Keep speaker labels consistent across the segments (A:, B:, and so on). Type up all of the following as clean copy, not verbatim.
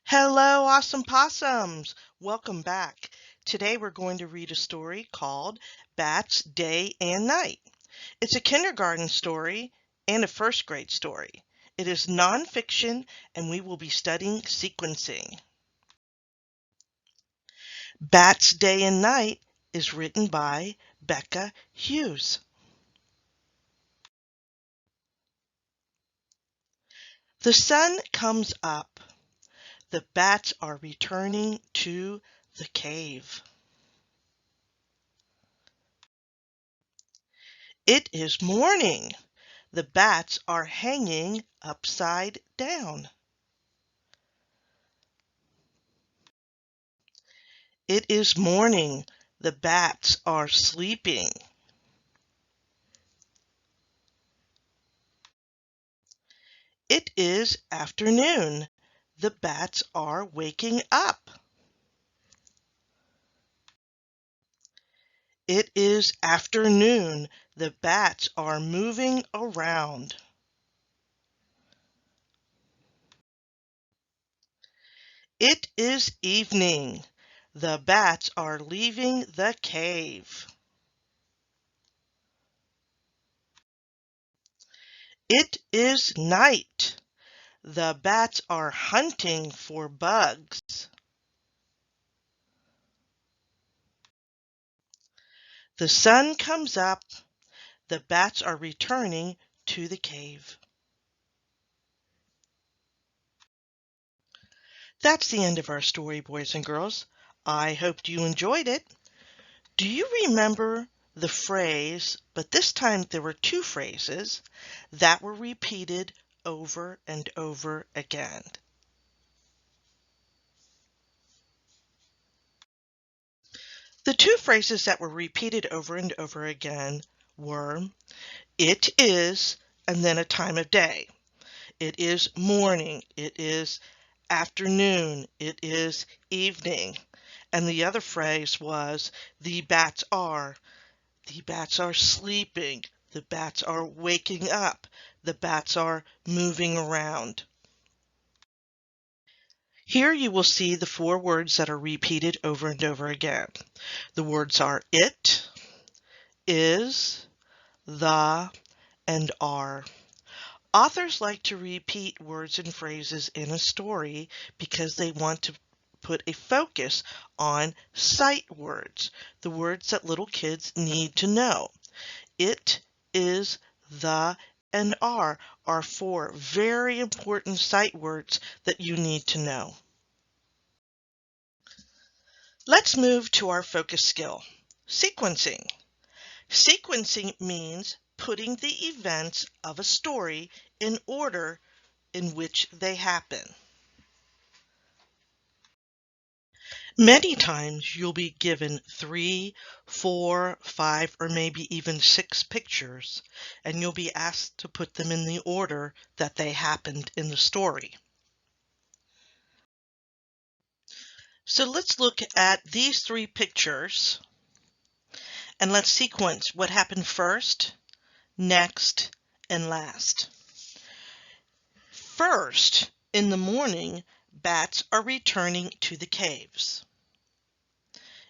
A: Hello, awesome possums! Welcome back. Today we're going to read a story called Bats Day and Night. It's a kindergarten story and a first grade story. It is nonfiction and we will be studying sequencing. Bats Day and Night is written by Becca Hughes. The sun comes up. The bats are returning to the cave. It is morning. The bats are hanging upside down. It is morning. The bats are sleeping. It is afternoon. The bats are waking up. It is afternoon. The bats are moving around. It is evening. The bats are leaving the cave. It is night. The bats are hunting for bugs. The sun comes up. The bats are returning to the cave. That's the end of our story, boys and girls. I hoped you enjoyed it. Do you remember the phrase, but this time there were two phrases, that were repeated over and over again? The two phrases that were repeated over and over again were, it is, and then a time of day. It is morning. It is afternoon. It is evening. And the other phrase was, the bats are. The bats are sleeping. The bats are waking up. The bats are moving around. Here you will see the four words that are repeated over and over again. The words are it, is, the, and are. Authors like to repeat words and phrases in a story because they want to put a focus on sight words, the words that little kids need to know. It, is, the, and are four very important sight words that you need to know. Let's move to our focus skill, sequencing. Sequencing means putting the events of a story in order in which they happen. Many times you'll be given 3, 4, 5, or maybe even 6 pictures, and you'll be asked to put them in the order that they happened in the story. So let's look at these 3 pictures, and let's sequence what happened first, next, and last. First, in the morning, bats are returning to the caves.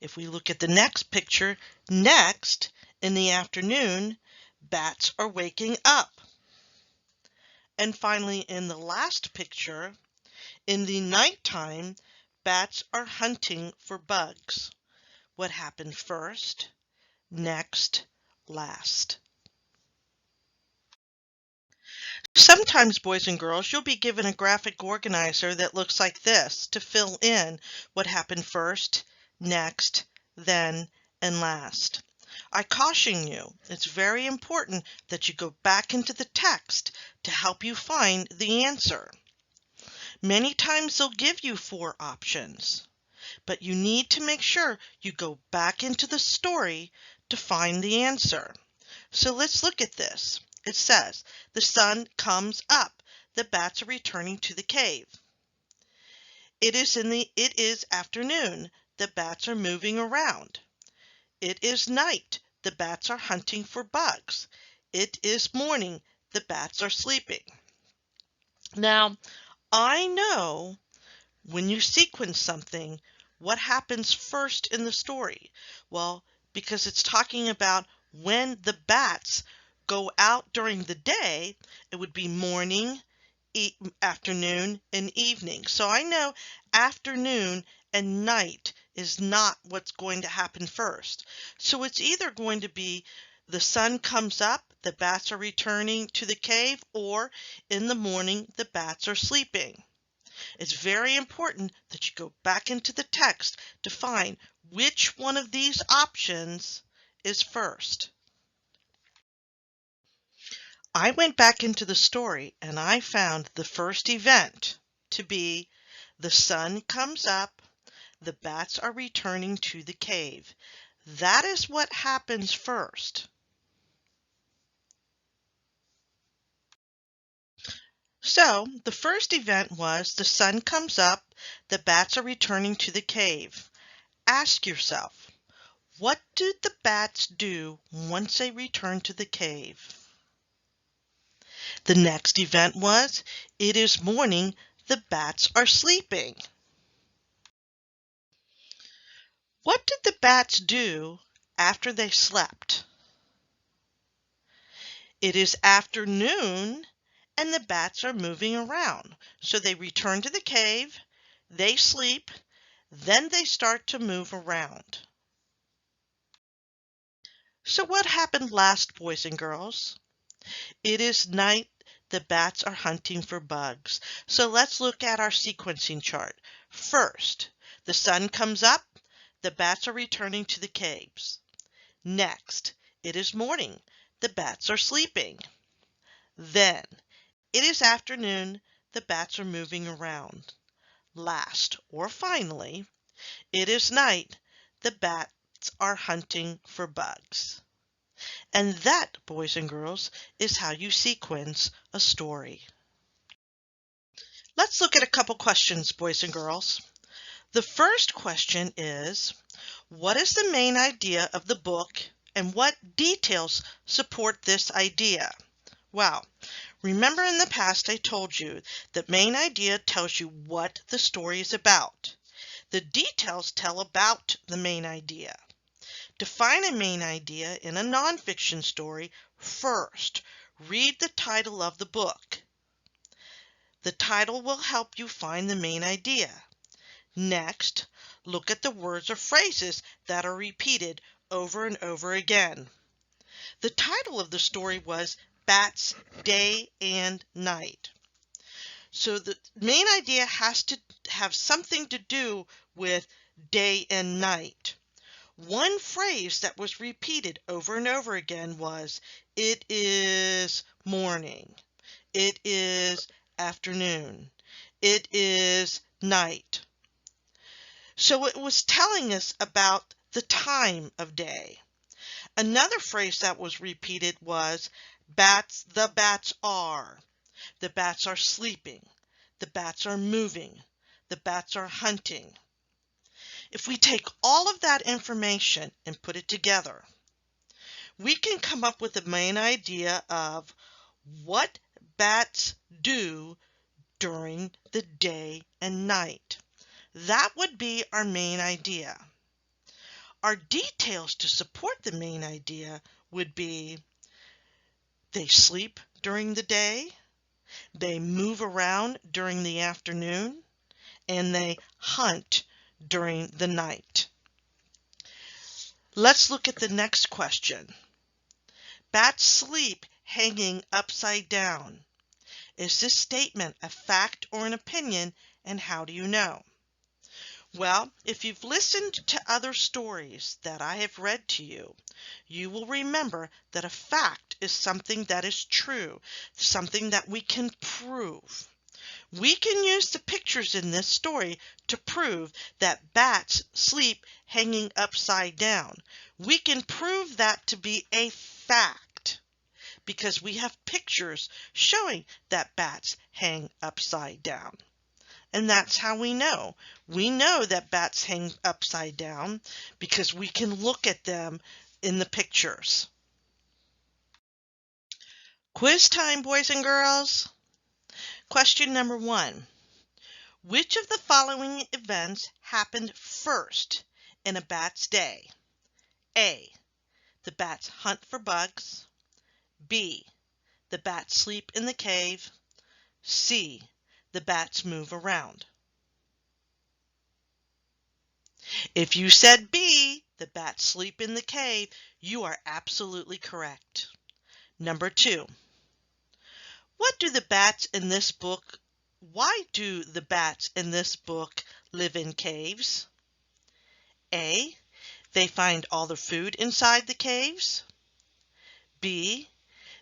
A: If we look at the next picture, next, in the afternoon, bats are waking up. And finally, in the last picture, in the nighttime, bats are hunting for bugs. What happened first, next, last? Sometimes, boys and girls, you'll be given a graphic organizer that looks like this to fill in what happened first, next, then, and last. I caution you, it's very important that you go back into the text to help you find the answer. Many times they'll give you 4 options, but you need to make sure you go back into the story to find the answer. So let's look at this. It says, the sun comes up. The bats are returning to the cave. It is afternoon. The bats are moving around. It is night. The bats are hunting for bugs. It is morning. The bats are sleeping. Now, I know When you sequence something, what happens first in the story? Well, because it's talking about when the bats go out during the day, it would be morning, afternoon, and evening. So I know afternoon and night is not what's going to happen first. So it's either going to be the sun comes up, the bats are returning to the cave, or in the morning, the bats are sleeping. It's very important that you go back into the text to find which one of these options is first. I went back into the story and I found the first event to be the sun comes up, the bats are returning to the cave. That is what happens first. So the first event was the sun comes up, the bats are returning to the cave. Ask yourself, what did the bats do once they returned to the cave? The next event was, it is morning, the bats are sleeping. What did the bats do after they slept? It is afternoon and the bats are moving around. So they return to the cave, they sleep, then they start to move around. So what happened last, boys and girls? It is night. The bats are hunting for bugs. So let's look at our sequencing chart. First, the sun comes up. The bats are returning to the caves. Next, it is morning. The bats are sleeping. Then, it is afternoon. The bats are moving around. Last, or finally, it is night. The bats are hunting for bugs. And that, boys and girls, is how you sequence a story. Let's look at a couple questions, boys and girls. The first question is, what is the main idea of the book and what details support this idea? Well, remember in the past I told you that main idea tells you what the story is about. The details tell about the main idea. To find a main idea in a nonfiction story, first, read the title of the book. The title will help you find the main idea. Next, look at the words or phrases that are repeated over and over again. The title of the story was Bats Day and Night. So the main idea has to have something to do with day and night. One phrase that was repeated over and over again was, it is morning, it is afternoon, it is night. So it was telling us about the time of day. Another phrase that was repeated was, the bats are. The bats are sleeping. The bats are moving. The bats are hunting. If we take all of that information and put it together, we can come up with the main idea of what bats do during the day and night. That would be our main idea. Our details to support the main idea would be, they sleep during the day, they move around during the afternoon, and they hunt during the night. Let's look at the next question. Bats sleep hanging upside down. Is this statement a fact or an opinion, and how do you know? Well, if you've listened to other stories that I have read to you, you will remember that a fact is something that is true, something that we can prove. We can use the pictures in this story to prove that bats sleep hanging upside down. We can prove that to be a fact because we have pictures showing that bats hang upside down. And that's how we know. We know that bats hang upside down because we can look at them in the pictures. Quiz time, boys and girls. Question number 1. Which of the following events happened first in a bat's day? A. The bats hunt for bugs. B. The bats sleep in the cave. C. The bats move around. If you said B, the bats sleep in the cave, you are absolutely correct. Number 2. Why do the bats in this book live in caves? A. They find all the food inside the caves. B.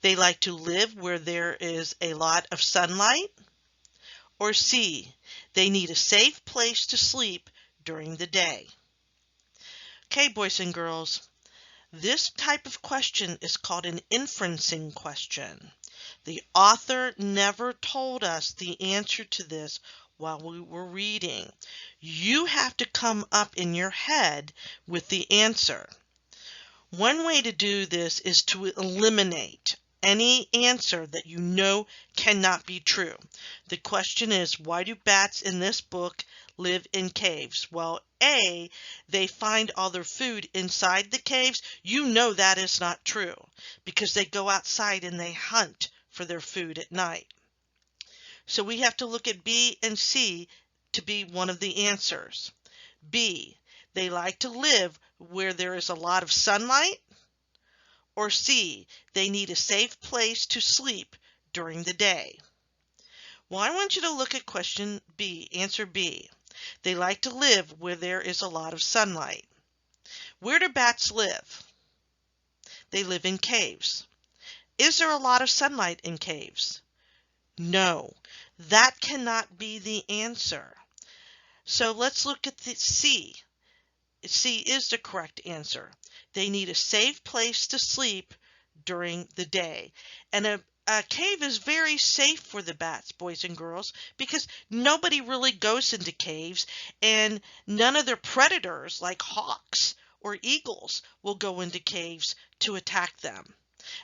A: They like to live where there is a lot of sunlight. Or C. They need a safe place to sleep during the day. Okay, boys and girls, this type of question is called an inferencing question. The author never told us the answer to this while we were reading. You have to come up in your head with the answer. One way to do this is to eliminate any answer that you know cannot be true. The question is, why do bats in this book live in caves? Well, A, they find all their food inside the caves. You know that is not true because they go outside and they hunt for their food at night. So we have to look at B and C to be one of the answers. B, they like to live where there is a lot of sunlight. Or C, they need a safe place to sleep during the day. Well, I want you to look at question B, answer B. They like to live where there is a lot of sunlight. Where do bats live? They live in caves. Is there a lot of sunlight in caves? No, that cannot be the answer. So let's look at the C. C is the correct answer. They need a safe place to sleep during the day. And a cave is very safe for the bats, boys and girls, because nobody really goes into caves, and none of their predators like hawks or eagles will go into caves to attack them.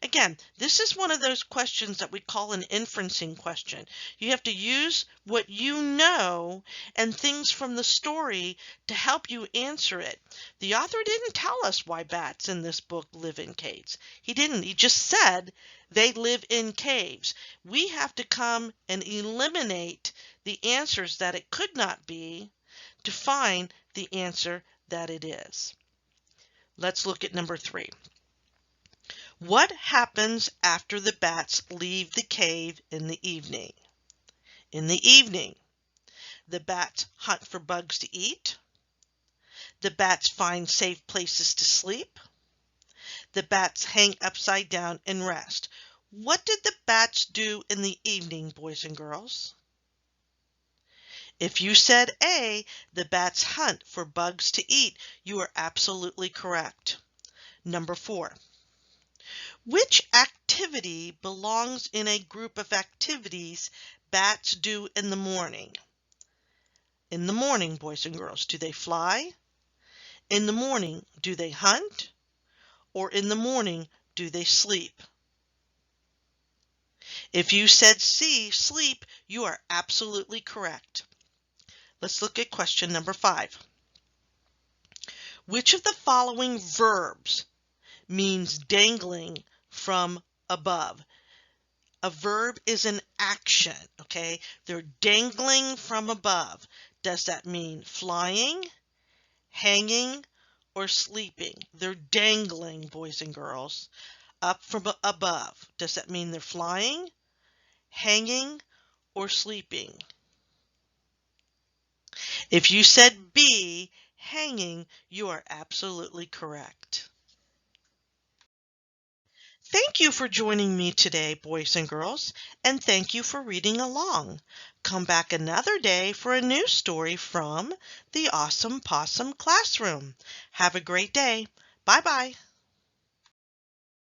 A: Again, this is one of those questions that we call an inferencing question. You have to use what you know and things from the story to help you answer it. The author didn't tell us why bats in this book live in caves. He didn't. He just said they live in caves. We have to come and eliminate the answers that it could not be to find the answer that it is. Let's look at number 3. What happens after the bats leave the cave in the evening? In the evening, the bats hunt for bugs to eat. The bats find safe places to sleep. The bats hang upside down and rest. What did the bats do in the evening, boys and girls? If you said A, the bats hunt for bugs to eat, you are absolutely correct. Number 4. Which activity belongs in a group of activities bats do in the morning? In the morning, boys and girls, do they fly? In the morning, do they hunt? Or in the morning, do they sleep? If you said C, sleep, you are absolutely correct. Let's look at question number 5. Which of the following verbs means dangling from above? A verb is an action, okay? They're dangling from above. Does that mean flying, hanging, or sleeping? They're dangling, boys and girls, up from above. Does that mean they're flying, hanging, or sleeping? If you said B, hanging, you are absolutely correct. Thank you for joining me today, boys and girls, and thank you for reading along. Come back another day for a new story from the Awesome Possum Classroom. Have a great day. Bye-bye.